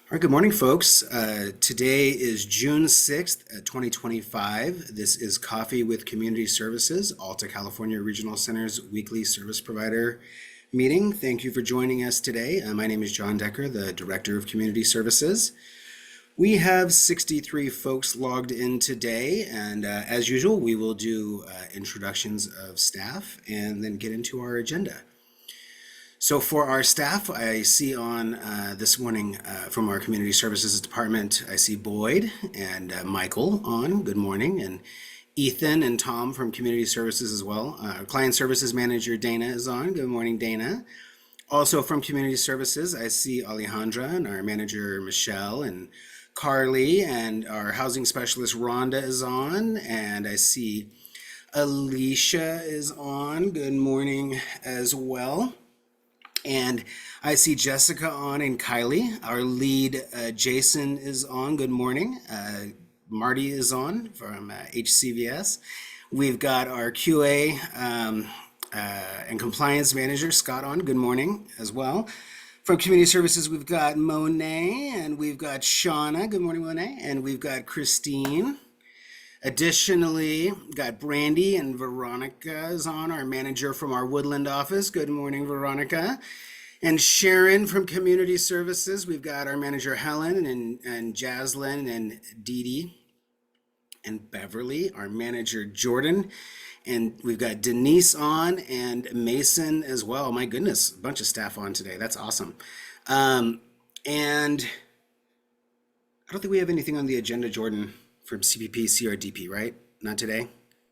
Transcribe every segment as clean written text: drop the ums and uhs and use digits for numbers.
All right, good morning, folks. Today is June 6th, 2025. This is Coffee with Community Services, Alta California Regional Center's weekly service provider meeting. Thank you for joining us today. My name is John Decker, the Director of Community Services. We have 63 folks logged in today, and as usual, we will do introductions of staff and then get into our agenda. So for our staff, I see on this morning from our Community Services Department, I see Boyd and Michael on. Good morning. And Ethan and Tom from Community Services as well. Client Services Manager Dana is on. Good morning, Dana. Also from Community Services, I see Alejandra and our manager Michelle and Carly, and our housing specialist Rhonda is on. And I see Alicia is on. Good morning as well. And I see Jessica on and Kylie. Our lead, Jason, is on. Good morning. Marty is on from HCVS. We've got our QA and compliance manager, Scott, on. Good morning as well. From Community Services, we've got Monet and we've got Shauna. Good morning, Monet. And we've got Christine. Additionally, got Brandy and Veronica is on, our manager from our Woodland office. Good morning, Veronica. And Sharon from Community Services. We've got our manager Helen and Jaslyn and Dee Dee and Beverly, our manager Jordan. And we've got Denise on and Mason as well. My goodness, a bunch of staff on today. That's awesome. And I don't think we have anything on the agenda, Jordan, from CPP, CRDP, right? Not today?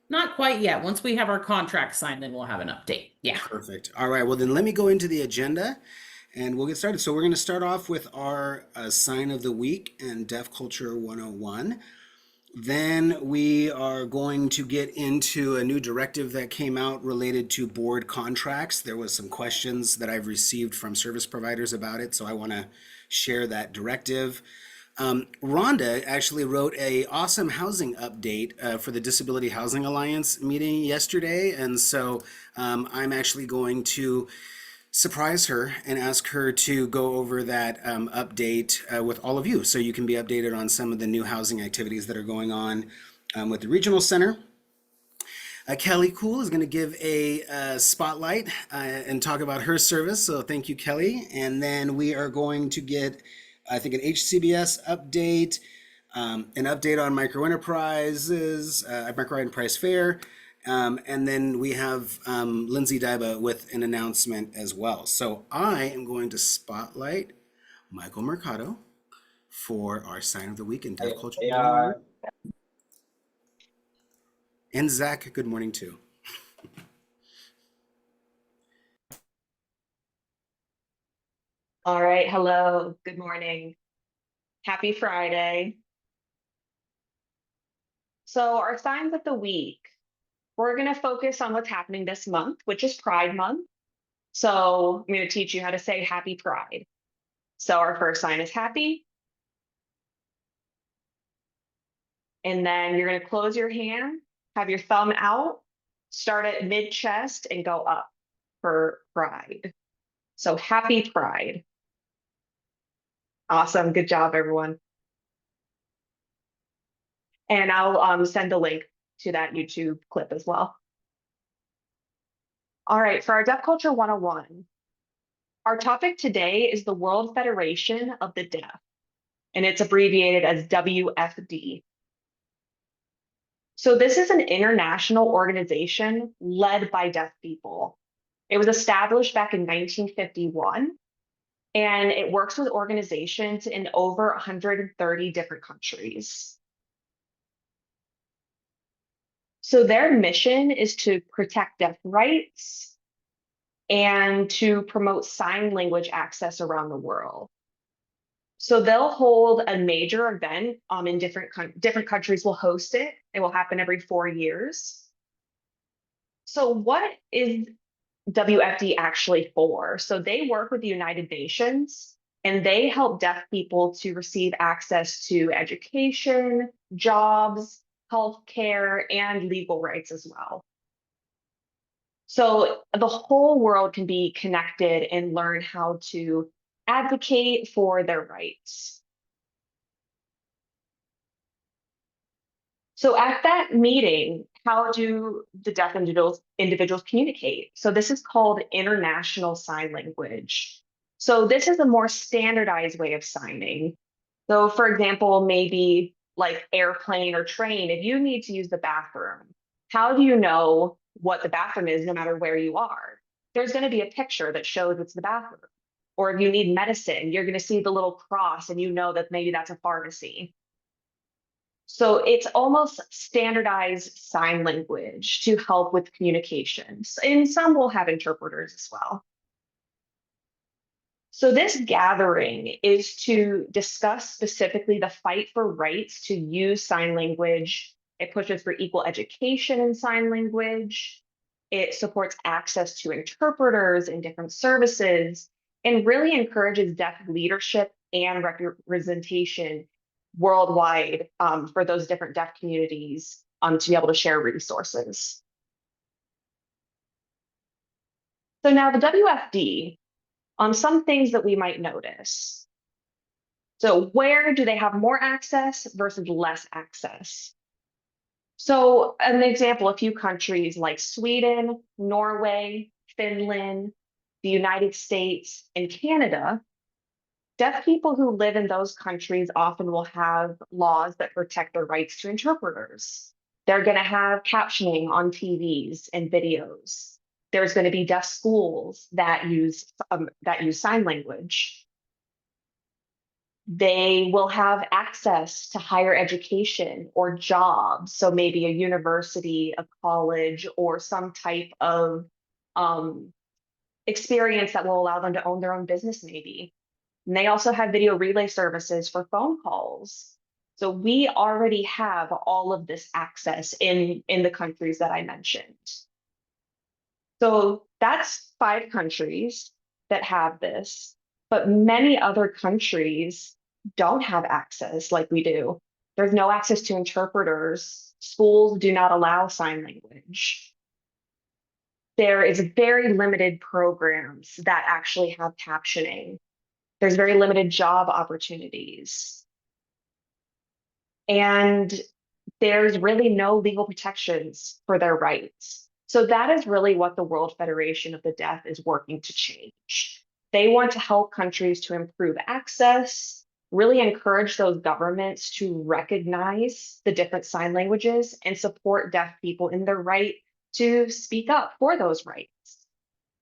Not quite yet. Once we have our contract signed, then we'll have an update. Yeah. Perfect. All right. Well, then let me go into the agenda and we'll get started. So we're going to start off with our sign of the week and Deaf Culture 101. Then we are going to get into a new directive that came out related to board contracts. There was some questions that I've received from service providers about it, so I want to share that directive. Rhonda actually wrote a awesome housing update for the Disability Housing Alliance meeting yesterday, and so I'm actually going to surprise her and ask her to go over that update with all of you so you can be updated on some of the new housing activities that are going on with the Regional Center. Kelly Cool is going to give a spotlight and talk about her service. So thank you, Kelly. And then we are going to get, I think, an HCBS update, an update on micro enterprises, micro enterprise fair. And then we have Lindsay Diba with an announcement as well. So I am going to spotlight Michael Mercado for our sign of the week in Deaf Culture 101. And Zach, good morning too. All right. Hello. Good morning. Happy Friday. So our signs of the week, we're going to focus on what's happening this month, which is Pride Month. So I'm going to teach you how to say Happy Pride. So our first sign is happy. And then you're going to close your hand, have your thumb out, start at mid-chest and go up for Pride. So Happy Pride. Awesome. Good job, everyone. And I'll send a link to that YouTube clip as well. All right, for our Deaf Culture 101, our topic today is the World Federation of the Deaf, and it's abbreviated as WFD. So this is an international organization led by deaf people. It was established back in 1951, and it works with organizations in over 130 different countries. So their mission is to protect deaf rights and to promote sign language access around the world. So they'll hold a major event in different countries will host it. It will happen every 4 years. So what is WFD actually for? So they work with the United Nations and they help deaf people to receive access to education, jobs, healthcare, and legal rights as well. So the whole world can be connected and learn how to advocate for their rights. So at that meeting, how do the deaf individuals communicate? So this is called international sign language. So this is a more standardized way of signing. So for example, maybe like airplane or train, if you need to use the bathroom, how do you know what the bathroom is no matter where you are? There's going to be a picture that shows it's the bathroom. Or if you need medicine, you're going to see the little cross and you know that maybe that's a pharmacy. So it's almost standardized sign language to help with communications. And some will have interpreters as well. So this gathering is to discuss specifically the fight for rights to use sign language. It pushes for equal education in sign language. It supports access to interpreters and different services, and really encourages deaf leadership and representation worldwide for those different deaf communities to be able to share resources. So now the WFD, on some things that we might notice. So where do they have more access versus less access? So an example, a few countries like Sweden, Norway, Finland, the United States, and Canada, deaf people who live in those countries often will have laws that protect their rights to interpreters. They're going to have captioning on TVs and videos. There's going to be deaf schools that use sign language. They will have access to higher education or jobs. So maybe a university, a college, or some type of experience that will allow them to own their own business, maybe. And they also have video relay services for phone calls. So we already have all of this access in the countries that I mentioned. So that's 5 countries that have this, but many other countries don't have access like we do. There's no access to interpreters. Schools do not allow sign language. There is very limited programs that actually have captioning. There's very limited job opportunities. And there's really no legal protections for their rights. So that is really what the World Federation of the Deaf is working to change. They want to help countries to improve access, really encourage those governments to recognize the different sign languages and support deaf people in their right to speak up for those rights.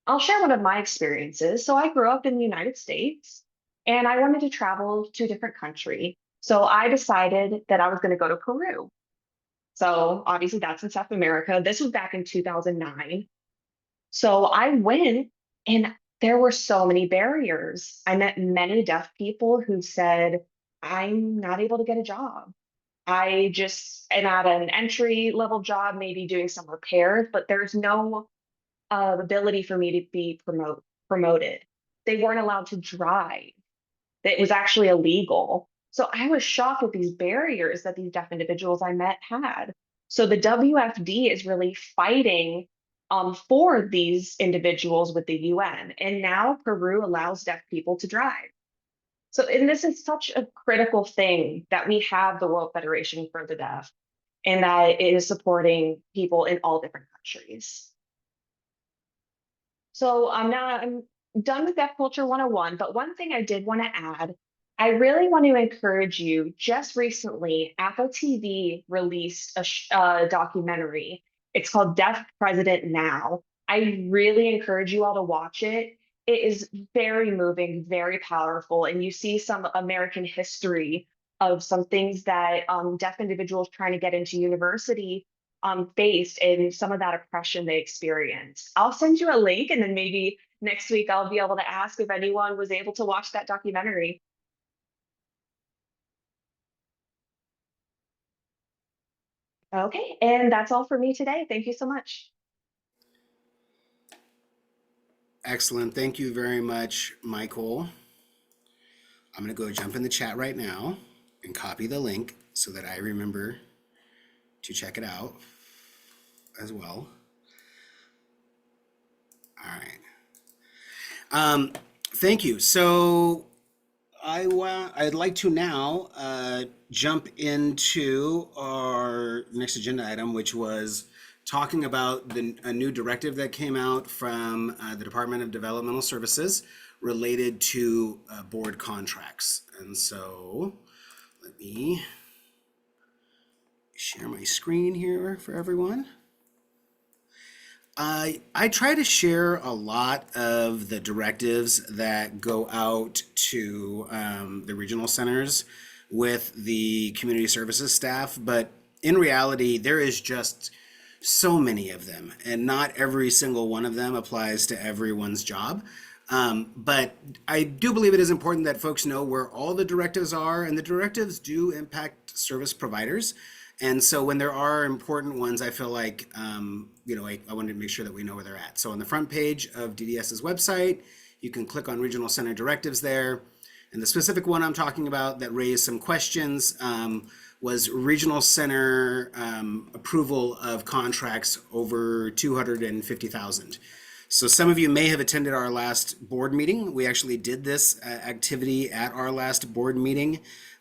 I'll share one of my experiences. So I grew up in the United States and I wanted to travel to a different country. So I decided that I was going to go to Peru. So obviously that's in South America. This was back in 2009. So I went and there were so many barriers. I met many deaf people who said, I'm not able to get a job. I just am at an entry level job, maybe doing some repairs, but there's no ability for me to be promoted. They weren't allowed to drive. It was actually illegal. So I was shocked at these barriers that these deaf individuals I met had. So the WFD is really fighting for these individuals with the UN. And now Peru allows deaf people to drive. So, and this is such a critical thing that we have the World Federation for the Deaf and that it is supporting people in all different countries. So I'm done with Deaf Culture 101, but one thing I did want to add, I really want to encourage you. Just recently, Apple TV released a documentary. It's called Deaf President Now. I really encourage you all to watch it. It is very moving, very powerful, and you see some American history of some things that deaf individuals trying to get into university faced and some of that oppression they experienced. I'll send you a link and then maybe next week I'll be able to ask if anyone was able to watch that documentary. Okay, and that's all for me today. Thank you so much. Excellent. Thank you very much, Michael. I'm going to go jump in the chat right now and copy the link so that I remember to check it out as well. All right. Thank you. So I I'd like to now jump into our next agenda item, which was talking about a new directive that came out from the Department of Developmental Services related to board contracts. And so let me share my screen here for everyone. I try to share a lot of the directives that go out to the regional centers with the community services staff, but in reality, there is just so many of them, and not every single one of them applies to everyone's job. But I do believe it is important that folks know where all the directives are, and the directives do impact service providers. And so when there are important ones, I feel like, I wanted to make sure that we know where they're at. So on the front page of DDS's website, you can click on regional center directives there. And the specific one I'm talking about that raised some questions was regional center approval of contracts over 250,000. So some of you may have attended our last board meeting. We actually did this activity at our last board meeting.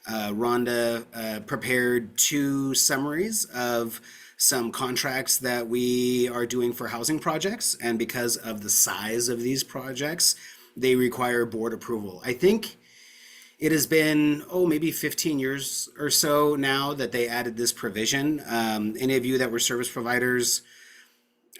Rhonda prepared 2 summaries of some contracts that we are doing for housing projects, and because of the size of these projects, they require board approval. I think it has been, maybe 15 years or so now that they added this provision. Any of you that were service providers,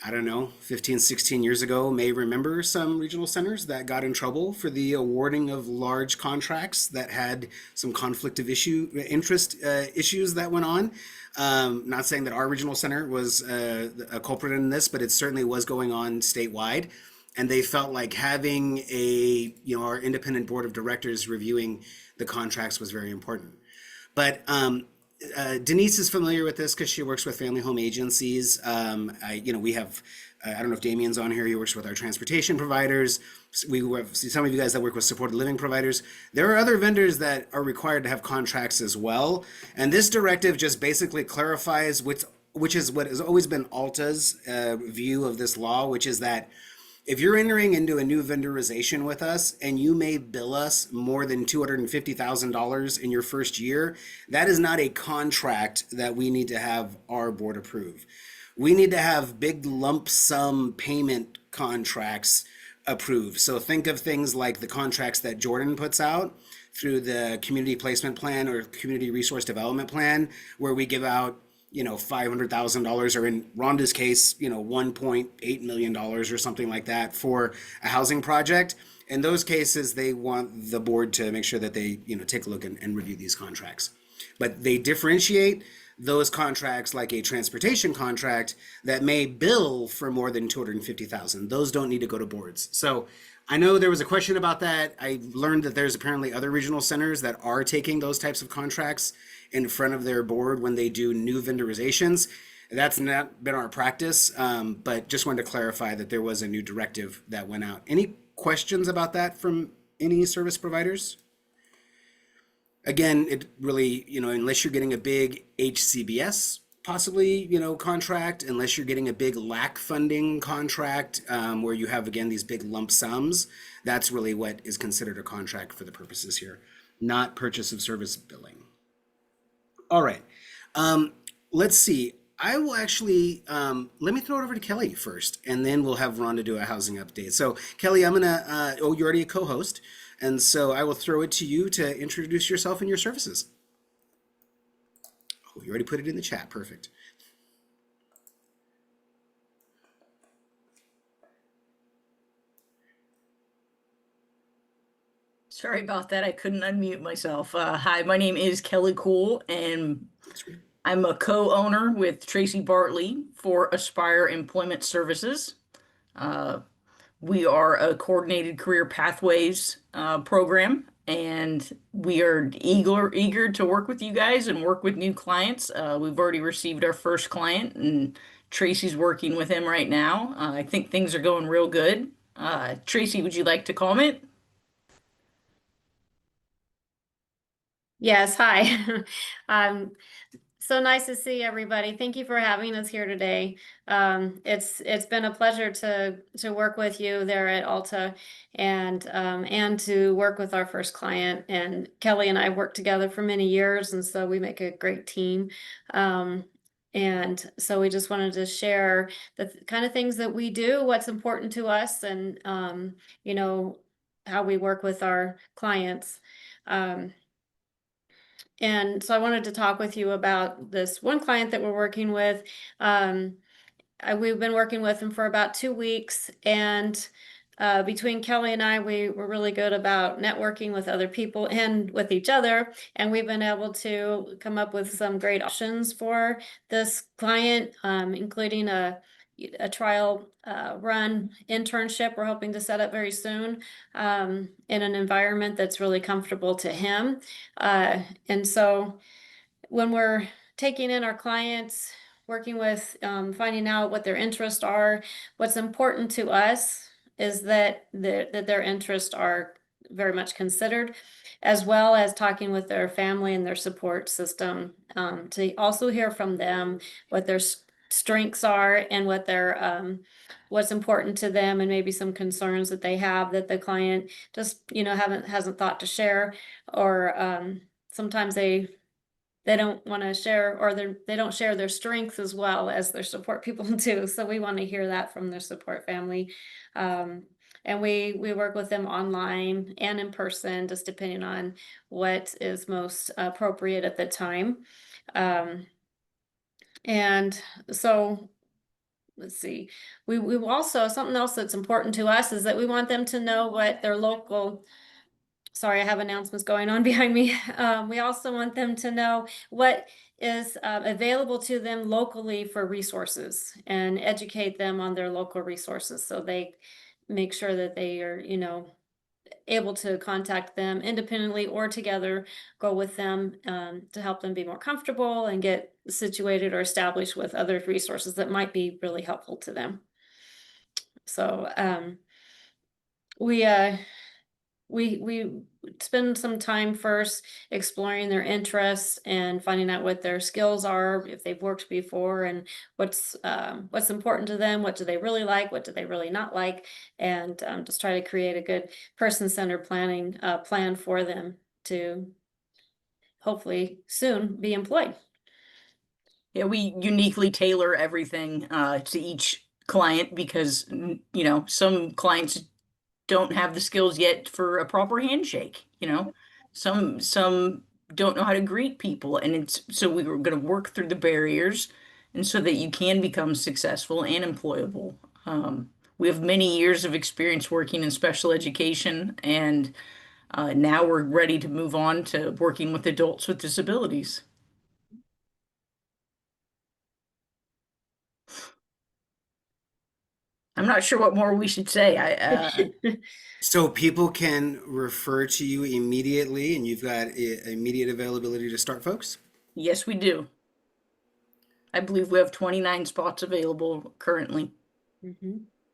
I don't know, 15, 16 years ago may remember some regional centers that got in trouble for the awarding of large contracts that had some conflict of interest issues that went on. Not saying that our regional center was a culprit in this, but it certainly was going on statewide. And they felt like having our independent board of directors reviewing the contracts was very important. But Denise is familiar with this because she works with family home agencies. We have, I don't know if Damien's on here, he works with our transportation providers. We have some of you guys that work with supported living providers. There are other vendors that are required to have contracts as well. And this directive just basically clarifies which is what has always been Alta's view of this law, which is that if you're entering into a new vendorization with us and you may bill us more than $250,000 in your first year, that is not a contract that we need to have our board approve. We need to have big lump sum payment contracts approved. So think of things like the contracts that Jordan puts out through the community placement plan or community resource development plan, where we give out $500,000, or in Rhonda's case, $1.8 million or something like that for a housing project. In those cases, they want the board to make sure that they, take a look and review these contracts. But they differentiate those contracts like a transportation contract that may bill for more than $250,000. Those don't need to go to boards. So I know there was a question about that. I learned that there's apparently other regional centers that are taking those types of contracts in front of their board when they do new vendorizations. That's not been our practice, but just wanted to clarify that there was a new directive that went out. Any questions about that from any service providers? Again, it really, unless you're getting a big HCBS possibly, contract, unless you're getting a big LAC funding contract where you have, again, these big lump sums, that's really what is considered a contract for the purposes here, not purchase of service billing. All right, let's see. I will actually, let me throw it over to Kelly first, and then we'll have Rhonda do a housing update. So Kelly, I'm gonna, you're already a co-host, and so I will throw it to you to introduce yourself and your services. Oh, you already put it in the chat, perfect. Sorry about that. I couldn't unmute myself. Hi, my name is Kelly Cool, and I'm a co-owner with Tracy Bartley for Aspire Employment Services. We are a coordinated career pathways program, and we are eager to work with you guys and work with new clients. We've already received our first client, and Tracy's working with him right now. I think things are going real good. Tracy, would you like to comment? Yes, hi. So nice to see everybody. Thank you for having us here today. It's been a pleasure to work with you there at Alta and to work with our first client. And Kelly and I have worked together for many years, and so we make a great team. And so we just wanted to share the kind of things that we do, what's important to us, and you know, how we work with our clients. And so I wanted to talk with you about this one client that we're working with. We've been working with him for about 2 weeks, and between Kelly and I, we were really good about networking with other people and with each other, and we've been able to come up with some great options for this client, including a trial run internship we're hoping to set up very soon, in an environment that's really comfortable to him. And so when we're taking in our clients, working with, finding out what their interests are, what's important to us is that their interests are very much considered, as well as talking with their family and their support system, to also hear from them what their strengths are and what their what's important to them, and maybe some concerns that they have that the client just hasn't thought to share, or sometimes they don't want to share, or they don't share their strengths as well as their support people do. So we want to hear that from their support family. And we work with them online and in person, just depending on what is most appropriate at the time. And so let's see, we also, something else that's important to us is that we want them to know what their local, sorry, I have announcements going on behind me. We also want them to know what is available to them locally for resources, and educate them on their local resources, so they make sure that they are, able to contact them independently or together, go with them, to help them be more comfortable and get situated or established with other resources that might be really helpful to them. So we spend some time first exploring their interests and finding out what their skills are, if they've worked before, and what's important to them, what do they really like, what do they really not like, and just try to create a good person-centered plan for them to hopefully soon be employed. Yeah, we uniquely tailor everything to each client because, some clients don't have the skills yet for a proper handshake, some don't know how to greet people, and it's so we were going to work through the barriers and so that you can become successful and employable. We have many years of experience working in special education, and now we're ready to move on to working with adults with disabilities. I'm not sure what more we should say. So people can refer to you immediately, and you've got immediate availability to start, folks? Yes, we do. I believe we have 29 spots available currently.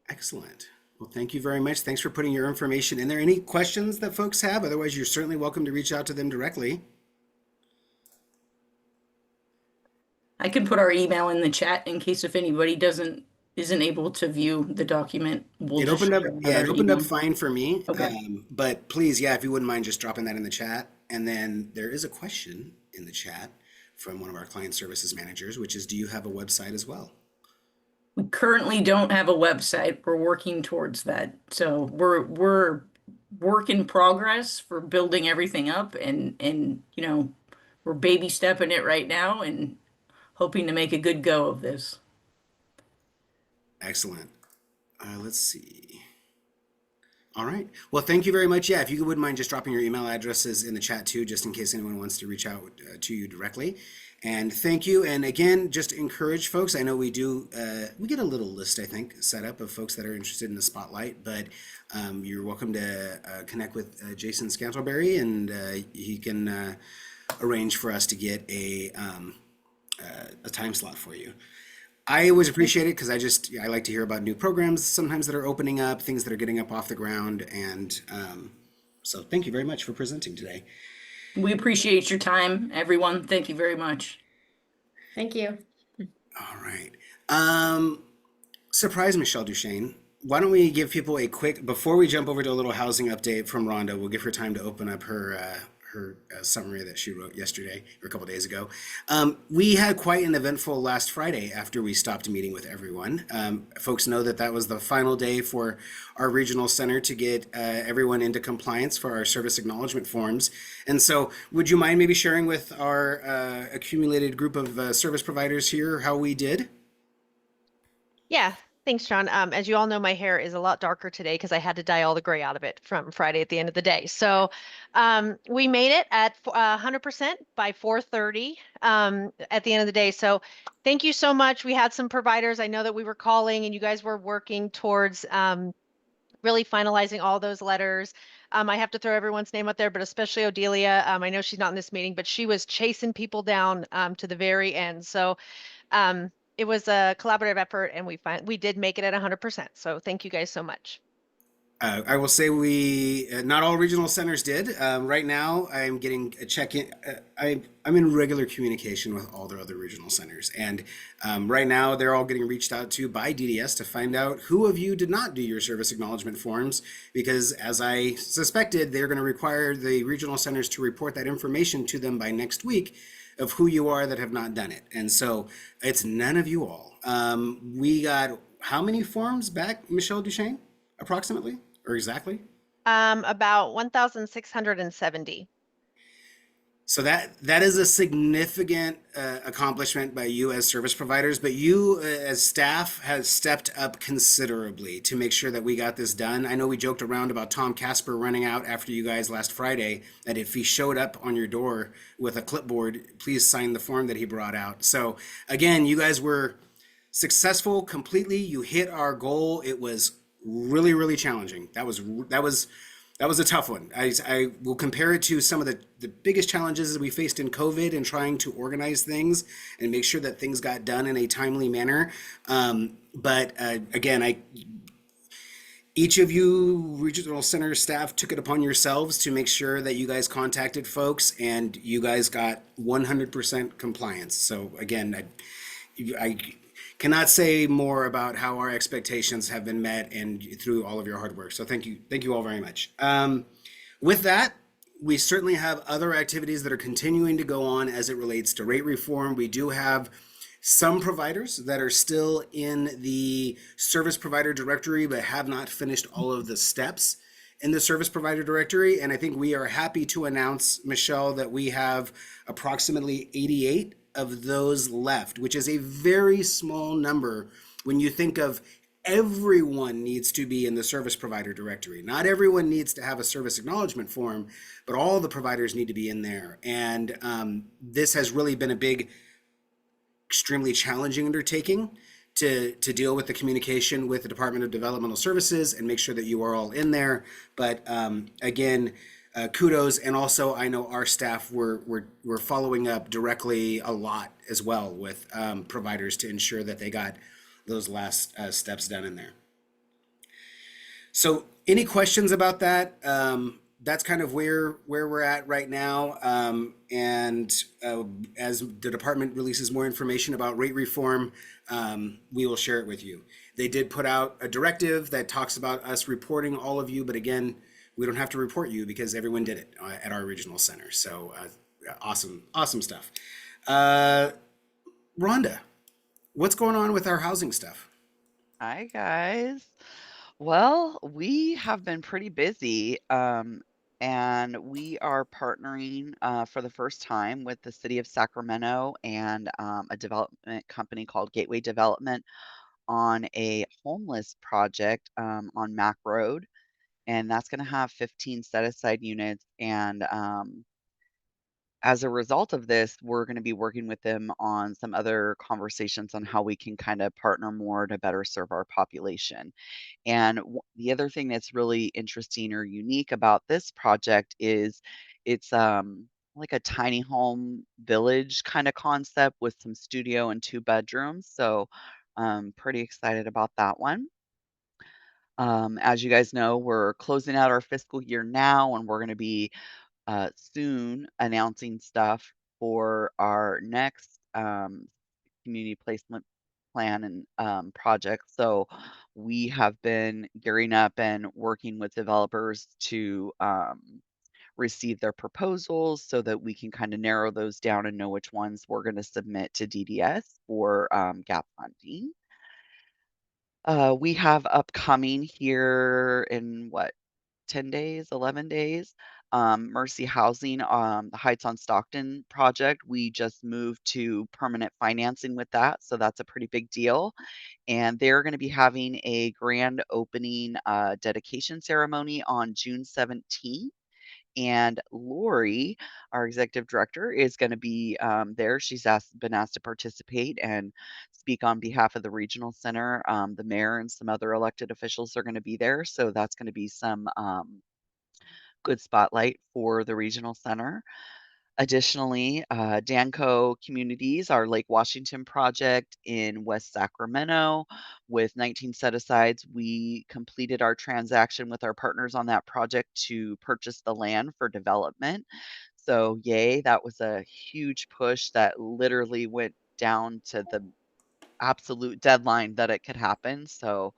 Excellent. Well, thank you very much. Thanks for putting your information in there. Any questions that folks have? Otherwise, you're certainly welcome to reach out to them directly. I can put our email in the chat in case if anybody isn't able to view the document. We'll It just opened up, share yeah, our it opened up email. fine for me. Okay. But please, yeah, if you wouldn't mind just dropping that in the chat. And then there is a question in the chat from one of our client services managers, which is, do you have a website as well? We currently don't have a website. We're working towards that. So we're work in progress for building everything up, and we're baby stepping it right now and hoping to make a good go of this. Excellent. Let's see. All right. Well, thank you very much. Yeah, if you wouldn't mind just dropping your email addresses in the chat too, just in case anyone wants to reach out to you directly. And thank you. And again, just encourage folks. I know we do, we get a little list, I think, set up of folks that are interested in the spotlight, but you're welcome to connect with Jason Scantleberry, and he can arrange for us to get a time slot for you. I always appreciate it because I like to hear about new programs sometimes that are opening up, things that are getting up off the ground. And so thank you very much for presenting today. We appreciate your time, everyone. Thank you very much. Thank you. All right. Surprise, Michelle Duchesne. Why don't we give people a quick, before we jump over to a little housing update from Rhonda, we'll give her time to open up her summary that she wrote yesterday or a couple days ago. We had quite an eventful last Friday after we stopped meeting with everyone. Folks know that that was the final day for our regional center to get everyone into compliance for our service acknowledgement forms. And so, would you mind maybe sharing with our accumulated group of service providers here how we did? Yeah, thanks, John. As you all know, my hair is a lot darker today because I had to dye all the gray out of it from Friday at the end of the day. So we made it at 100% by 4:30 at the end of the day. So thank you so much. We had some providers. I know that we were calling and you guys were working towards really finalizing all those letters. I have to throw everyone's name out there, but especially Odelia. I know she's not in this meeting, but she was chasing people down to the very end. So it was a collaborative effort and we did make it at 100%. So thank you guys so much. I will say we not all regional centers did. Right now, I'm getting a check-in. I'm in regular communication with all their other regional centers, and right now they're all getting reached out to by DDS to find out who of you did not do your service acknowledgement forms. Because as I suspected, they're going to require the regional centers to report that information to them by next week of who you are that have not done it. And so it's none of you all. We got how many forms back, Michelle Duchesne, approximately? Or exactly? About 1,670. So that is a significant accomplishment by you as service providers, but you as staff has stepped up considerably to make sure that we got this done. I know we joked around about Tom Casper running out after you guys last Friday, that if he showed up on your door with a clipboard, please sign the form that he brought out. So again, you guys were successful completely. You hit our goal. It was really, really challenging. That was a tough one. I will compare it to some of the biggest challenges that we faced in COVID and trying to organize things and make sure that things got done in a timely manner. But again, each of you regional center staff took it upon yourselves to make sure that you guys contacted folks and you guys got 100% compliance. So again, I cannot say more about how our expectations have been met and through all of your hard work. So thank you all very much. With that, we certainly have other activities that are continuing to go on as it relates to rate reform. We do have some providers that are still in the service provider directory but have not finished all of the steps in the service provider directory. And I think we are happy to announce, Michelle, that we have approximately 88 of those left, which is a very small number when you think of everyone needs to be in the service provider directory. Not everyone needs to have a service acknowledgement form, but all the providers need to be in there. And this has really been a big, extremely challenging undertaking to deal with the communication with the Department of Developmental Services and make sure that you are all in there. But again, kudos, and also I know our staff were following up directly a lot as well with providers to ensure that they got those last steps done in there. So any questions about that? That's kind of where we're at right now. And as the department releases more information about rate reform, we will share it with you. They did put out a directive that talks about us reporting all of you, but again, we don't have to report you because everyone did it at our regional center. So awesome stuff. Rhonda, what's going on with our housing stuff? Hi, guys. Well, we have been pretty busy, and we are partnering for the first time with the city of Sacramento and a development company called Gateway Development on a homeless project on Mac Road. And that's going to have 15 set aside units. And as a result of this, we're going to be working with them on some other conversations on how we can kind of partner more to better serve our population. And the other thing that's really interesting or unique about this project is it's like a tiny home village kind of concept with some studio and 2 bedrooms. So pretty excited about that one. As you guys know, we're closing out our fiscal year now, and we're going to be soon announcing stuff for our next community placement plan and project. So we have been gearing up and working with developers to receive their proposals so that we can kind of narrow those down and know which ones we're going to submit to DDS for gap funding. We have upcoming here in what, 10 days, 11 days, Mercy Housing, the Heights on Stockton project. We just moved to permanent financing with that, so that's a pretty big deal. And they're going to be having a grand opening dedication ceremony on June 17th. And Lori, our executive director, is going to be there. She's been asked to participate and speak on behalf of the regional center. The mayor and some other elected officials are going to be there, so that's going to be some good spotlight for the regional center. Additionally, Danco Communities, our Lake Washington project in West Sacramento, with 19 set-asides, we completed our transaction with our partners on that project to purchase the land for development. So yay, that was a huge push that literally went down to the absolute deadline that it could happen. So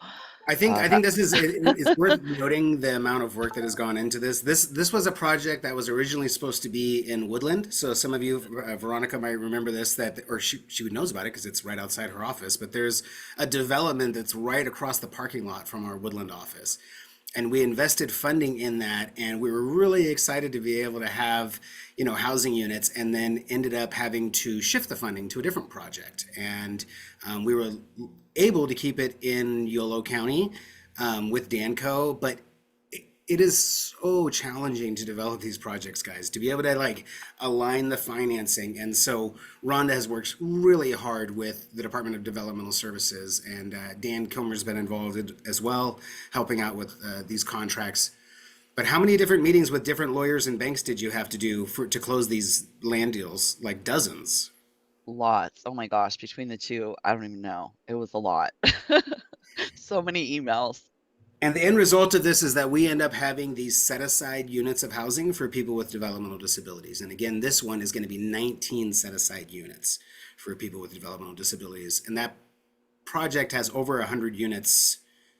I think that this is it's worth noting the amount of work that has gone into this. This was a project that was originally supposed to be in Woodland. So some of you, Veronica might remember this, or she knows about it because it's right outside her office. But there's a development that's right across the parking lot from our Woodland office, and we invested funding in that, and we were really excited to be able to have, housing units, and then ended up having to shift the funding to a different project. And we were able to keep it in Yolo County with Danco, but it is so challenging to develop these projects, guys, to be able to align the financing. And so Rhonda has worked really hard with the Department of Developmental Services, and Dan Kilmer's been involved as well, helping out with these contracts. But how many different meetings with different lawyers and banks did you have to do to close these land deals? Like dozens. lots. Oh my gosh, between the two, I don't even know. It was a lot. So many emails. And the end result of this is that we end up having these set aside units of housing for people with developmental disabilities. And again, this one is going to be 19 set aside units for people with developmental disabilities. And that project has over 100 units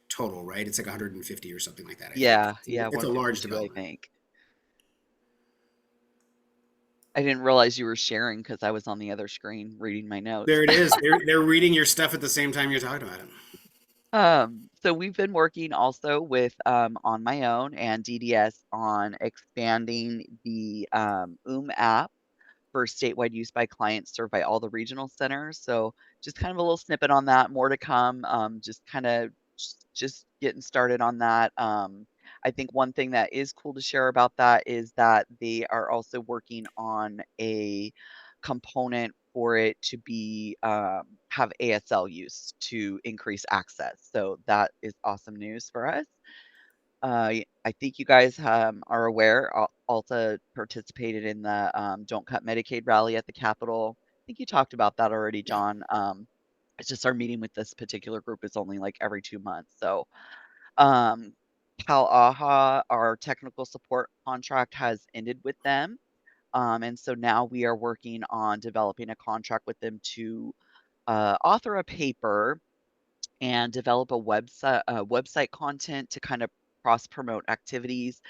total, right? It's like 150 or something like that. I think. Yeah, It's a large 152, I development. think. I didn't realize you were sharing because I was on the other screen reading my notes. There it is. They're reading your stuff at the same time you're talking about it. So we've been working also with On My Own and DDS on expanding the app for statewide use by clients served by all the regional centers. So just kind of a little snippet on that, more to come. Just kind of just getting started on that. I think one thing that is cool to share about that is that they are also working on a component for it to be have ASL use to increase access. So that is awesome news for us. I think you guys are aware, Alta participated in the Don't Cut Medicaid rally at the Capitol. I think you talked about that already, John. It's just our meeting with this particular group is only like every 2 months. So Cal AHA, our technical support contract has ended with them. And so now we are working on developing a contract with them to author a paper and develop a website content to kind of cross promote activities.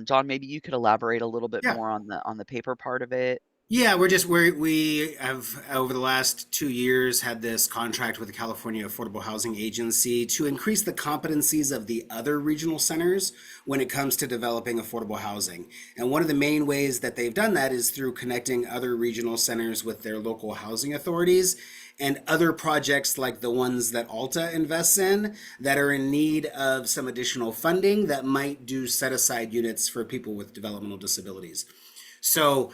John, maybe you could elaborate a little bit Yeah. more on the paper part of it. Yeah, we have over the last 2 years had this contract with the California Affordable Housing Agency to increase the competencies of the other regional centers when it comes to developing affordable housing. And one of the main ways that they've done that is through connecting other regional centers with their local housing authorities and other projects like the ones that Alta invests in that are in need of some additional funding that might do set aside units for people with developmental disabilities. So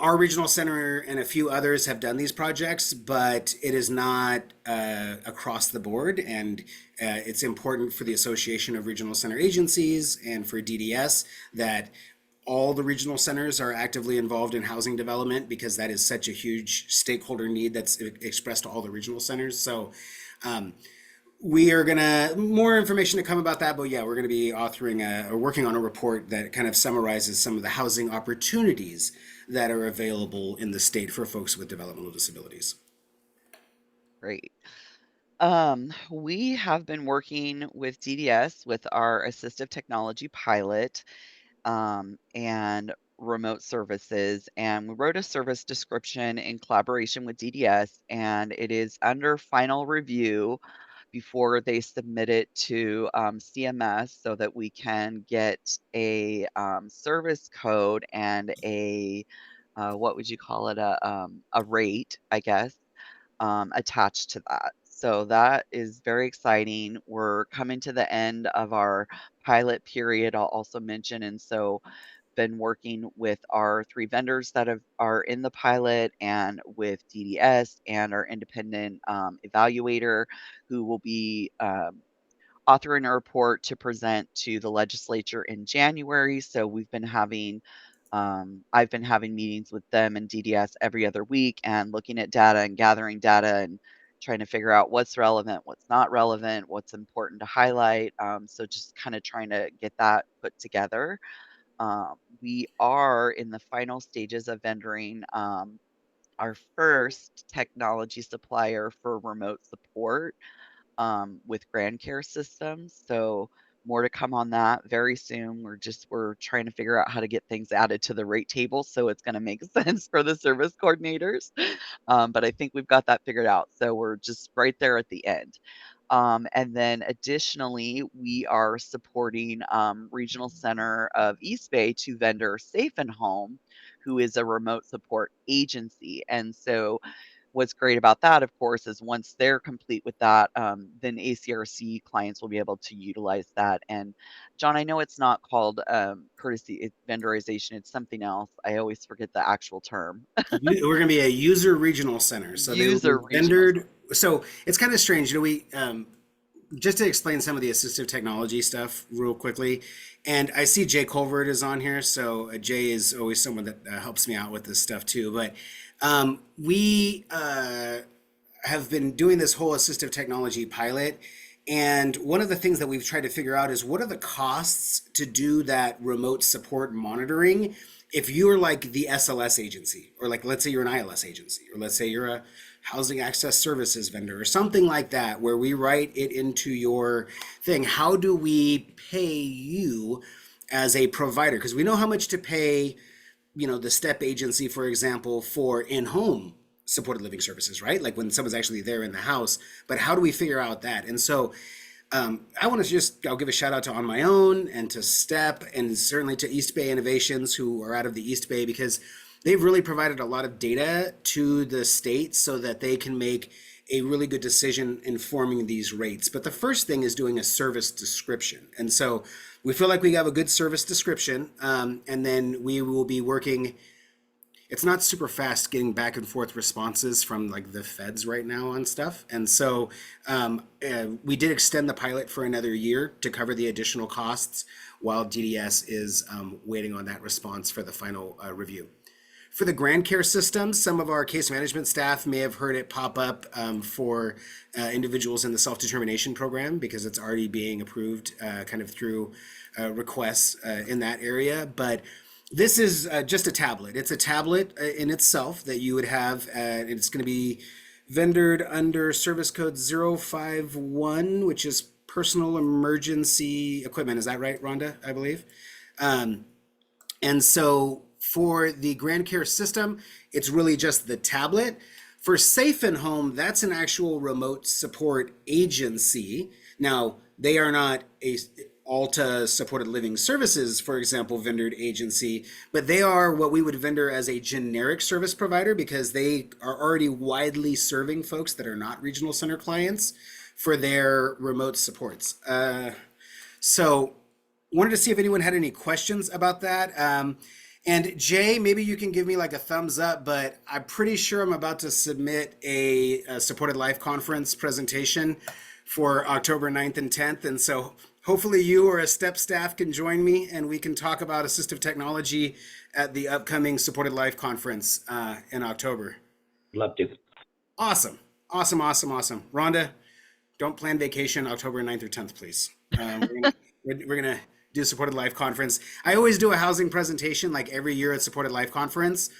our regional center and a few others have done these projects, but it is not across the board. And it's important for the Association of Regional Center Agencies and for DDS that all the regional centers are actively involved in housing development because that is such a huge stakeholder need that's expressed to all the regional centers. So we are more information to come about that, but yeah, we're gonna be authoring or working on a report that kind of summarizes some of the housing opportunities that are available in the state for folks with developmental disabilities. Great. We have been working with DDS with our assistive technology pilot and remote services. And we wrote a service description in collaboration with DDS, and it is under final review before they submit it to CMS so that we can get a service code and a what would you call it, a rate, I guess, attached to that. So that is very exciting. We're coming to the end of our pilot period, I'll also mention. And so been working with our 3 vendors that are in the pilot and with DDS and our independent evaluator who will be authoring a report to present to the legislature in January. So I've been having meetings with them and DDS every other week and looking at data and gathering data and trying to figure out what's relevant, what's not relevant, what's important to highlight. So just kind of trying to get that put together. We are in the final stages of vendoring our first technology supplier for remote support with Grand Care Systems. So more to come on that very soon. We're trying to figure out how to get things added to the rate table so it's going to make sense for the service coordinators. But I think we've got that figured out. So we're just right there at the end. And then additionally, we are supporting Regional Center of East Bay to vendor Safe and Home, who is a remote support agency. And so what's great about that, of course, is once they're complete with that, then ACRC clients will be able to utilize that. And John, I know it's not called courtesy vendorization, it's something else. I always forget the actual term. We're going to be a user regional center. So they will be User regional. vendored. So it's kind of strange. We, just to explain some of the assistive technology stuff real quickly. And I see Jay Colvert is on here. So Jay is always someone that helps me out with this stuff too. But we have been doing this whole assistive technology pilot. And one of the things that we've tried to figure out is what are the costs to do that remote support monitoring if you're like the SLS agency, or like let's say you're an ILS agency, or let's say you're a housing access services vendor or something like that, where we write it into your thing. How do we pay you as a provider? Because we know how much to pay, the STEP agency, for example, for in-home supported living services, right? Like when someone's actually there in the house. But how do we figure out that? And so I want to I'll give a shout out to On My Own and to STEP and certainly to East Bay Innovations, who are out of the East Bay, because they've really provided a lot of data to the state so that they can make a really good decision informing these rates. But the first thing is doing a service description. And so we feel like we have a good service description, and then we will be working. It's not super fast getting back and forth responses from like the feds right now on stuff. And so we did extend the pilot for another year to cover the additional costs while DDS is waiting on that response for the final review. For the Grand Care Systems, some of our case management staff may have heard it pop up for individuals in the self-determination program, because it's already being approved kind of through requests in that area. But this is just a tablet. It's a tablet in itself that you would have, and it's going to be vendored under service code 051, which is personal emergency equipment. Is that right, Rhonda, I believe? And so for the Grand Care System, it's really just the tablet. For Safe and Home, that's an actual remote support agency. Now, they are not a Alta Supported Living Services, for example, vendored agency, but they are what we would vendor as a generic service provider, because they are already widely serving folks that are not regional center clients for their remote supports. So wanted to see if anyone had any questions about that. And Jay, maybe you can give me like a thumbs up, but I'm pretty sure I'm about to submit a Supported Life Conference presentation for October 9th and 10th. And so hopefully you or a STEP staff can join me and we can talk about assistive technology at the upcoming Supported Life Conference in October. Love to. Awesome. Rhonda, don't plan vacation October 9th or 10th, please. We're gonna do Supported Life Conference. I always do a housing presentation like every year at Supported Life Conference,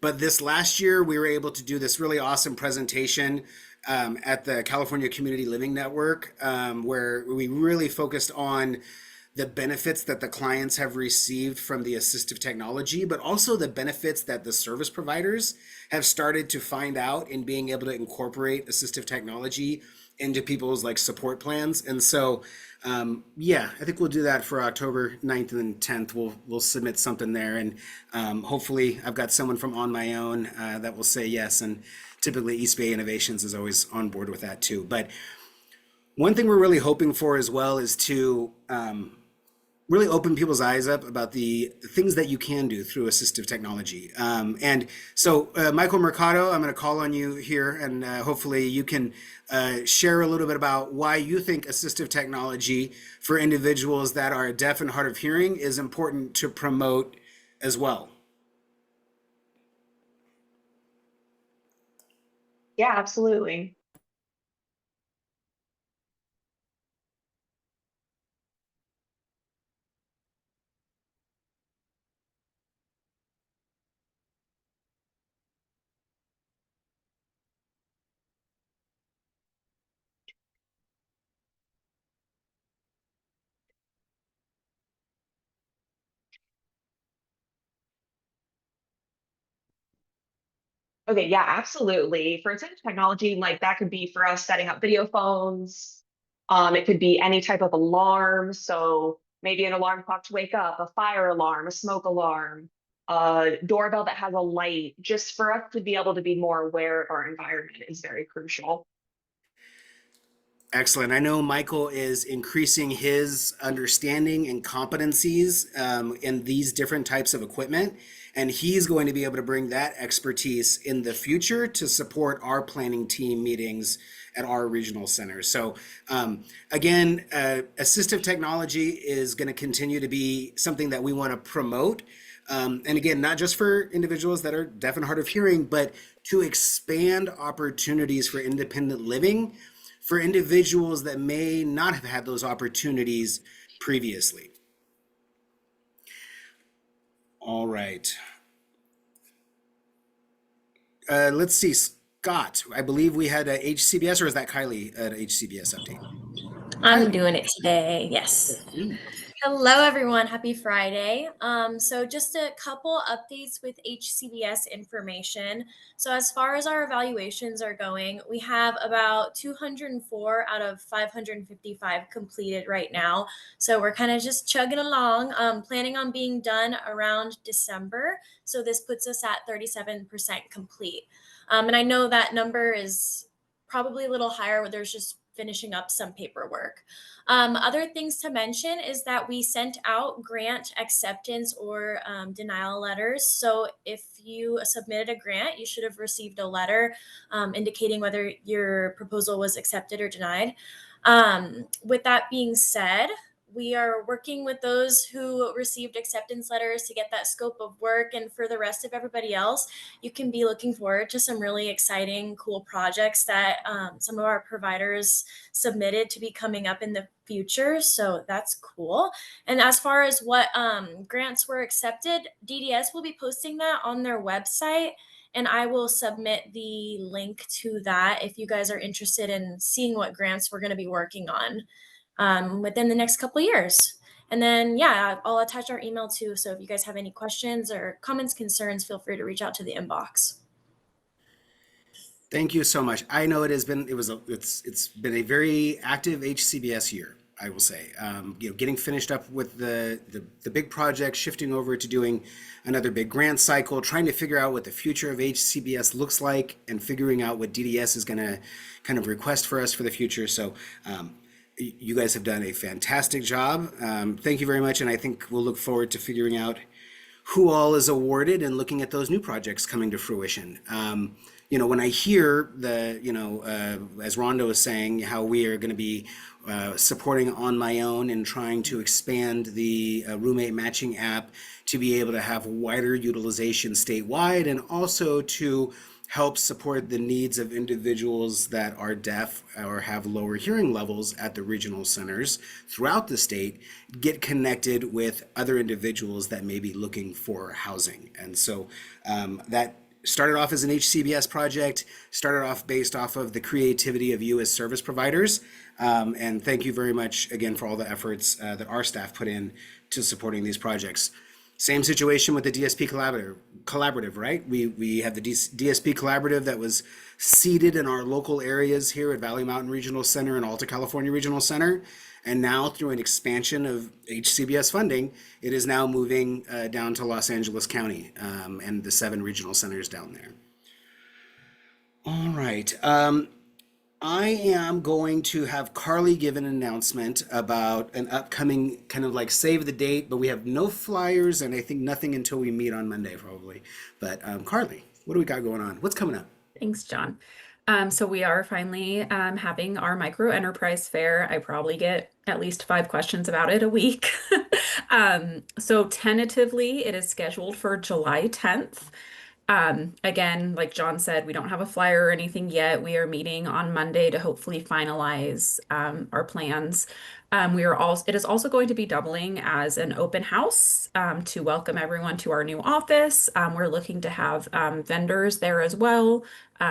But this last year, we were able to do this really awesome presentation at the California Community Living Network, where we really focused on the benefits that the clients have received from the assistive technology, but also the benefits that the service providers have started to find out in being able to incorporate assistive technology into people's like support plans. And so, yeah, I think we'll do that for October 9th and 10th. We'll submit something there, and hopefully I've got someone from On My Own that will say yes. And typically East Bay Innovations is always on board with that too. But one thing we're really hoping for as well is to really open people's eyes up about the things that you can do through assistive technology. And so, Michael Mercado, I'm going to call on you here, and hopefully you can share a little bit about why you think assistive technology for individuals that are deaf and hard of hearing is important to promote as well. Yeah, absolutely. Okay, yeah, absolutely. For instance, technology, like that could be for us setting up video phones. It could be any type of alarm. So maybe an alarm clock to wake up, a fire alarm, a smoke alarm, a doorbell that has a light. Just for us to be able to be more aware of our environment is very crucial. Excellent. I know Michael is increasing his understanding and competencies in these different types of equipment, and he's going to be able to bring that expertise in the future to support our planning team meetings at our regional centers. So again, assistive technology is going to continue to be something that we want to promote. And again, not just for individuals that are deaf and hard of hearing, but to expand opportunities for independent living for individuals that may not have had those opportunities previously. All right. Let's see, Scott, I believe we had a HCBS, or is that Kylie at HCBS update? I'm doing it today. Yes. Hello, everyone. Happy Friday. So just a couple updates with HCBS information. So as far as our evaluations are going, we have about 204 out of 555 completed right now. So we're kind of just chugging along, planning on being done around December. So this puts us at 37% complete. And I know that number is probably a little higher where there's just finishing up some paperwork. Other things to mention is that we sent out grant acceptance or denial letters. So if you submitted a grant, you should have received a letter indicating whether your proposal was accepted or denied. With that being said, we are working with those who received acceptance letters to get that scope of work. And for the rest of everybody else, you can be looking forward to some really exciting, cool projects that some of our providers submitted to be coming up in the future. So that's cool. And as far as what grants were accepted, DDS will be posting that on their website. And I will submit the link to that if you guys are interested in seeing what grants we're going to be working on within the next couple of years. And then, yeah, I'll attach our email too. So if you guys have any questions or comments, concerns, feel free to reach out to the inbox. Thank you so much. I know it's been a very active HCBS year, I will say. Getting finished up with the big project, shifting over to doing another big grant cycle, trying to figure out what the future of HCBS looks like, and figuring out what DDS is going to kind of request for us for the future. So you guys have done a fantastic job. Thank you very much. And I think we'll look forward to figuring out who all is awarded and looking at those new projects coming to fruition. When I hear as Rhonda was saying, how we are going to be supporting On My Own and trying to expand the roommate matching app to be able to have wider utilization statewide, and also to help support the needs of individuals that are deaf or have lower hearing levels at the regional centers throughout the state, get connected with other individuals that may be looking for housing. And so that started off as an HCBS project, started off based off of the creativity of you as service providers. And thank you very much again for all the efforts that our staff put in to supporting these projects. Same situation with the DSP collaborative, right? We have the DSP collaborative that was seated in our local areas here at Valley Mountain Regional Center and Alta California Regional Center. And now through an expansion of HCBS funding, it is now moving down to Los Angeles County and the 7 regional centers down there. All right. I am going to have Carly give an announcement about an upcoming kind of like save the date, but we have no flyers and I think nothing until we meet on Monday probably. But Carly, what do we got going on? What's coming up? Thanks, John. So we are finally having our micro enterprise fair. I probably get at least 5 questions about it a week. So tentatively, it is scheduled for July 10th. Again, like John said, we don't have a flyer or anything yet. We are meeting on Monday to hopefully finalize our plans. It is also going to be doubling as an open house to welcome everyone to our new office. We're looking to have vendors there as well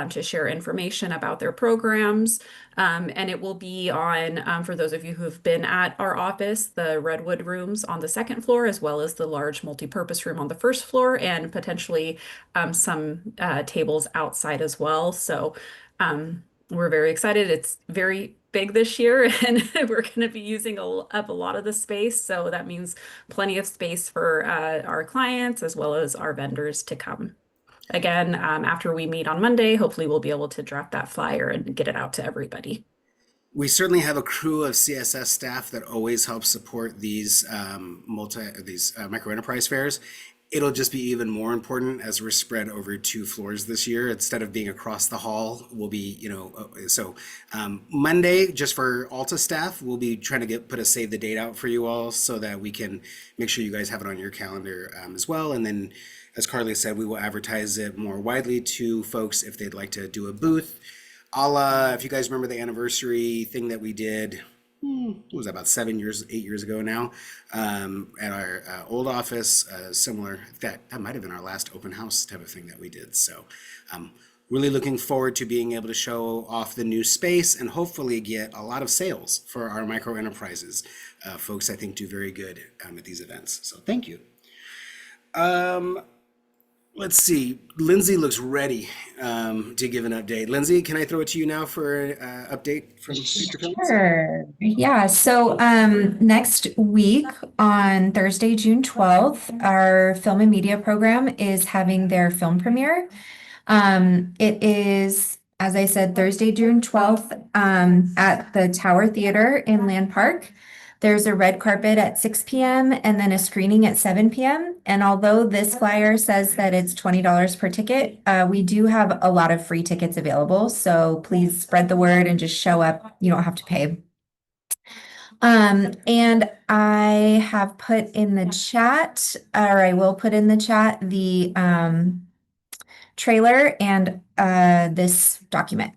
to share information about their programs. And it will be on, for those of you who have been at our office, the Redwood rooms on the 2nd floor, as well as the large multipurpose room on the 1st floor, and potentially some tables outside as well. So we're very excited. It's very big this year, and we're going to be using up a lot of the space. So that means plenty of space for our clients as well as our vendors to come. Again, after we meet on Monday, hopefully we'll be able to draft that flyer and get it out to everybody. We certainly have a crew of CSS staff that always helps support these micro enterprise fairs. It'll just be even more important as we're spread over 2 floors this year. Instead of being across the hall, we'll be, Monday, just for Alta staff, we'll be trying to put a save the date out for you all so that we can make sure you guys have it on your calendar as well. And then, as Carly said, we will advertise it more widely to folks if they'd like to do a booth. If you guys remember the anniversary thing that we did, what was that, about 8 years ago now, at our old office, similar, that might have been our last open house type of thing that we did. So really looking forward to being able to show off the new space and hopefully get a lot of sales for our micro enterprises. Folks, I think, do very good at these events. So thank you. Let's see. Lindsay looks ready to give an update. Lindsay, can I throw it to you now for an update from Future Films? Sure. Yeah. So next week on Thursday, June 12th, our film and media program is having their film premiere. It is, as I said, Thursday, June 12th at the Tower Theater in Land Park. There's a red carpet at 6 p.m. and then a screening at 7 p.m. And although this flyer says that it's $20 per ticket, we do have a lot of free tickets available. So please spread the word and just show up. You don't have to pay. And I have put in the chat, or I will put in the chat, the trailer and this document.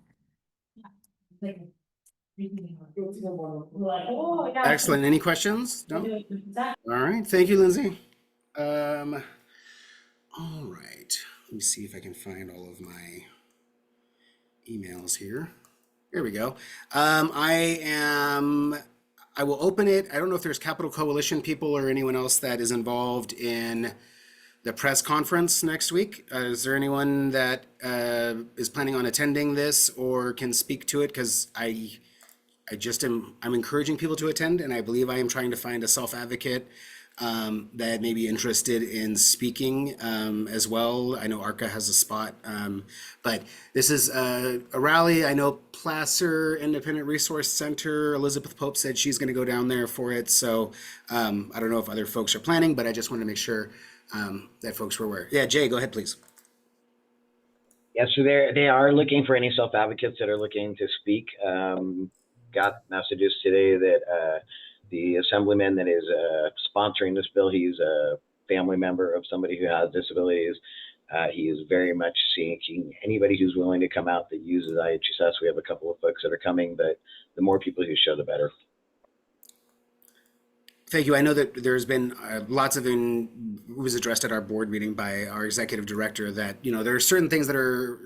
Excellent. Any questions? No? All right. Thank you, Lindsay. All right. Let me see if I can find all of my emails here. There we go. I will open it. I don't know if there's Capital Coalition people or anyone else that is involved in the press conference next week. Is there anyone that is planning on attending this or can speak to it? Because I'm encouraging people to attend, and I believe I am trying to find a self-advocate that may be interested in speaking as well. I know ARCA has a spot, but this is a rally. I know Placer Independent Resource Center, Elizabeth Pope said she's going to go down there for it. So I don't know if other folks are planning, but I just wanted to make sure that folks were aware. Yeah, Jay, go ahead, please. Yeah, so they are looking for any self-advocates that are looking to speak. Got messages today that the assemblyman that is sponsoring this bill, he's a family member of somebody who has disabilities. He is very much seeking anybody who's willing to come out that uses IHSS. We have a couple of folks that are coming, but the more people who show, the better. Thank you. I know that there's been lots of it was addressed at our board meeting by our executive director that, there are certain things that are,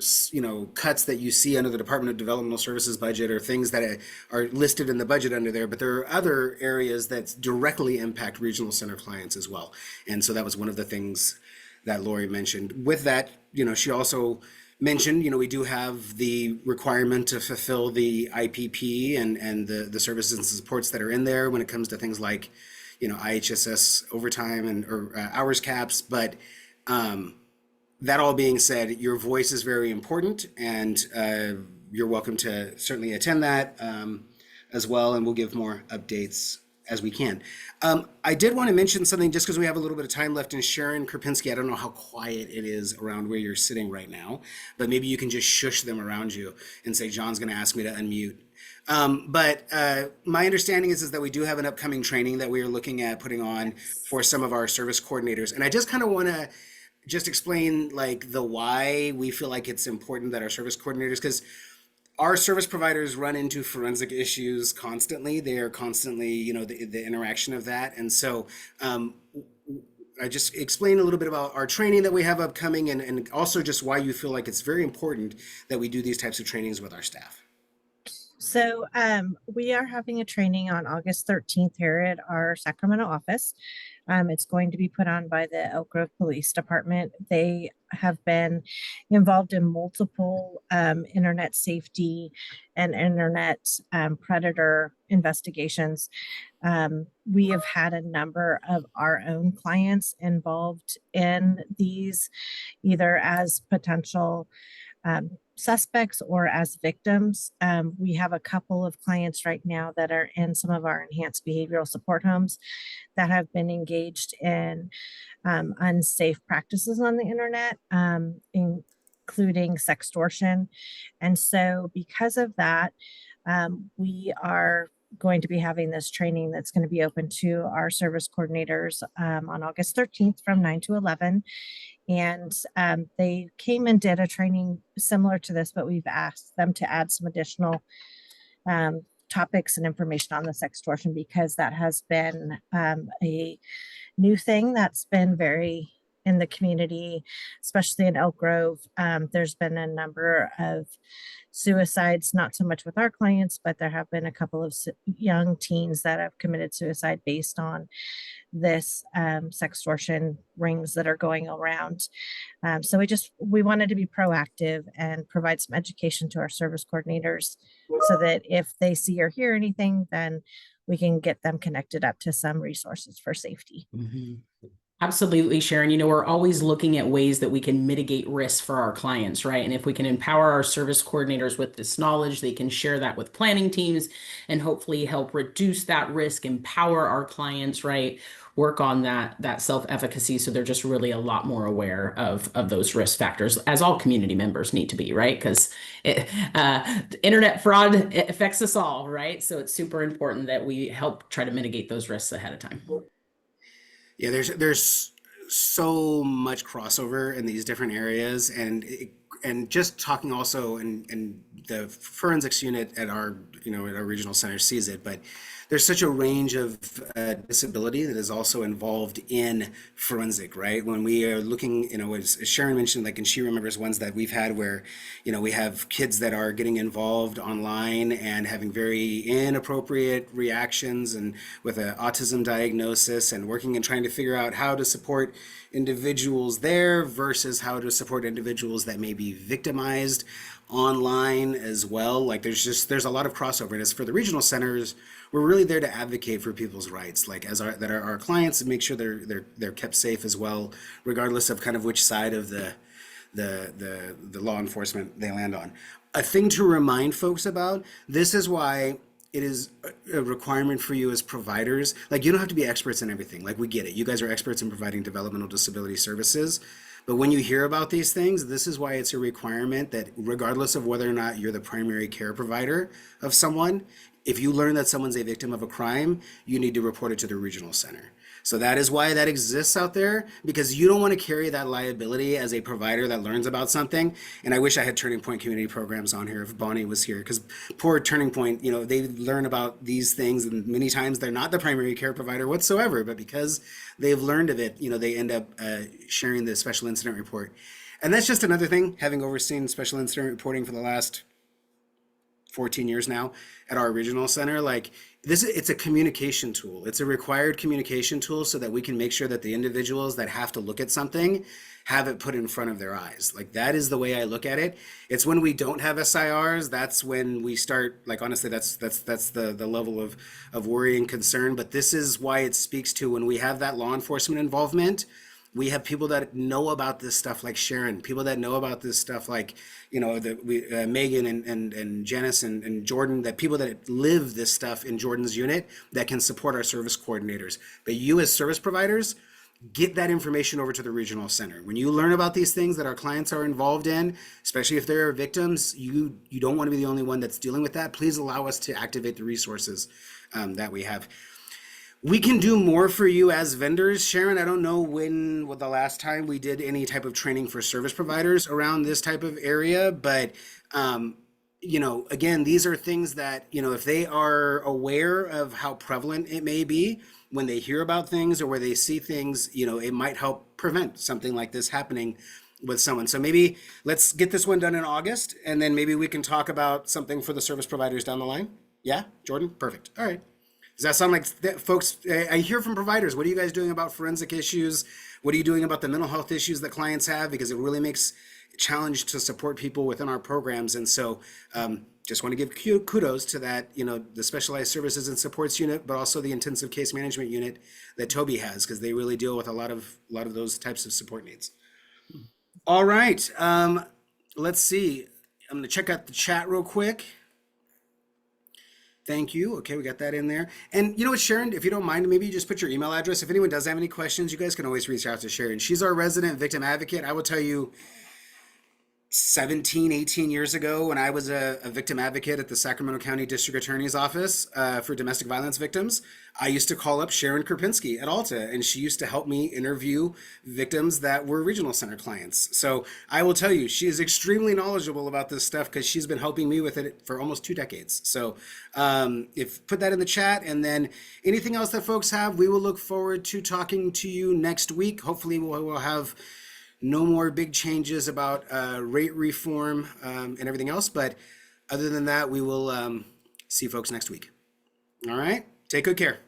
cuts that you see under the Department of Developmental Services budget or things that are listed in the budget under there, but there are other areas that directly impact regional center clients as well. And so that was one of the things that Lori mentioned. With that, she also mentioned, we do have the requirement to fulfill the IPP and the services and supports that are in there when it comes to things like, IHSS overtime or hours caps. But that all being said, your voice is very important, and you're welcome to certainly attend that as well, and we'll give more updates as we can. I did want to mention something just because we have a little bit of time left, and Sharon Krupinski, I don't know how quiet it is around where you're sitting right now, but maybe you can just shush them around you and say, John's going to ask me to unmute. But my understanding is that we do have an upcoming training that we are looking at putting on for some of our service coordinators. And I just kind of want to just explain like the why we feel like it's important that our service coordinators, because our service providers run into forensic issues constantly. They are constantly, the interaction of that. And so I just explain a little bit about our training that we have upcoming, and also just why you feel like it's very important that we do these types of trainings with our staff. So we are having a training on August 13th here at our Sacramento office. It's going to be put on by the Elk Grove Police Department. They have been involved in multiple internet safety and internet predator investigations. We have had a number of our own clients involved in these, either as potential suspects or as victims. We have a couple of clients right now that are in some of our enhanced behavioral support homes that have been engaged in unsafe practices on the internet, including sextortion. And so because of that, we are going to be having this training that's going to be open to our service coordinators on August 13th from 9 to 11. And they came and did a training similar to this, but we've asked them to add some additional topics and information on the sextortion, because that has been a new thing that's been very in the community, especially in Elk Grove. There's been a number of suicides, not so much with our clients, but there have been a couple of young teens that have committed suicide based on this sextortion rings that are going around. So we wanted to be proactive and provide some education to our service coordinators so that if they see or hear anything, then we can get them connected up to some resources for safety. Mm-hmm. Absolutely, Sharon. We're always looking at ways that we can mitigate risks for our clients, right? And if we can empower our service coordinators with this knowledge, they can share that with planning teams and hopefully help reduce that risk, empower our clients, right? Work on that self-efficacy, so they're just really a lot more aware of those risk factors, as all community members need to be, right? Because internet fraud affects us all, right? So it's super important that we help try to mitigate those risks ahead of time. Yeah, there's so much crossover in these different areas, and just talking also, and the forensics unit at our at our regional center sees it, but there's such a range of disability that is also involved in forensic, right? When we are looking, as Sharon mentioned, and she remembers ones that we've had where, we have kids that are getting involved online and having very inappropriate reactions, and with an autism diagnosis, and working and trying to figure out how to support individuals there versus how to support individuals that may be victimized online as well. Like there's a lot of crossover. And as for the regional centers, we're really there to advocate for people's rights, like our clients, and make sure they're kept safe as well, regardless of kind of which side of the law enforcement they land on. A thing to remind folks about, this is why it is a requirement for you as providers. Like, you don't have to be experts in everything. Like, we get it. You guys are experts in providing developmental disability services. But when you hear about these things, this is why it's a requirement that regardless of whether or not you're the primary care provider of someone, if you learn that someone's a victim of a crime, you need to report it to the regional center. So that is why that exists out there, because you don't want to carry that liability as a provider that learns about something. And I wish I had Turning Point community programs on here if Bonnie was here, because poor Turning Point, you know, they learn about these things and many times they're not the primary care provider whatsoever, but because they've learned of it, you know, they end up sharing the special incident report. And that's just another thing, having overseen special incident reporting for the last 14 years now at our regional center. Like this, it's a communication tool. It's a required communication tool so that we can make sure that the individuals that have to look at something have it put in front of their eyes. Like that is the way I look at it. It's when we don't have SIRs, that's when we start, like, honestly, that's the level of worry and concern. But this is why it speaks to when we have that law enforcement involvement. We have people that know about this stuff like Sharon, people that know about this stuff like, you know, Megan and Janice and Jordan, that people that live this stuff in Jordan's unit that can support our service coordinators. But you as service providers, get that information over to the regional center. When you learn about these things that our clients are involved in, especially if they're victims, you don't want to be the only one that's dealing with that. Please allow us to activate the resources that we have. We can do more for you as vendors. Sharon, I don't know when the last time we did any type of training for service providers around this type of area, but you know, again, these are things that, you know, if they are aware of how prevalent it may be when they hear about things or where they see things, you know, it might help prevent something like this happening with someone. So maybe let's get this one done in August, and then maybe we can talk about something for the service providers down the line. Yeah, Jordan? Perfect. All right. Does that sound like, folks, I hear from providers, what are you guys doing about forensic issues? What are you doing about the mental health issues that clients have? Because it really makes a challenge to support people within our programs. And so just want to give kudos to that, you know, the specialized services and supports unit, but also the intensive case management unit that Toby has, because they really deal with a lot of those types of support needs. All right. Let's see. I'm going to check out the chat real quick. Thank you. Okay, we got that in there. And you know what, Sharon, if you don't mind, maybe you just put your email address. If anyone does have any questions, you guys can always reach out to Sharon. She's our resident victim advocate. I will tell you, 17, 18 years ago, when I was a victim advocate at the Sacramento County District Attorney's Office for domestic violence victims, I used to call up Sharon Krupinski at Alta, and she used to help me interview victims that were regional center clients. So I will tell you, she is extremely knowledgeable about this stuff because she's been helping me with it for almost 2 decades. So if put that in the chat, and then anything else that folks have, we will look forward to talking to you next week. Hopefully we'll have no more big changes about rate reform and everything else. But other than that, we will see folks next week. All right. Take good care.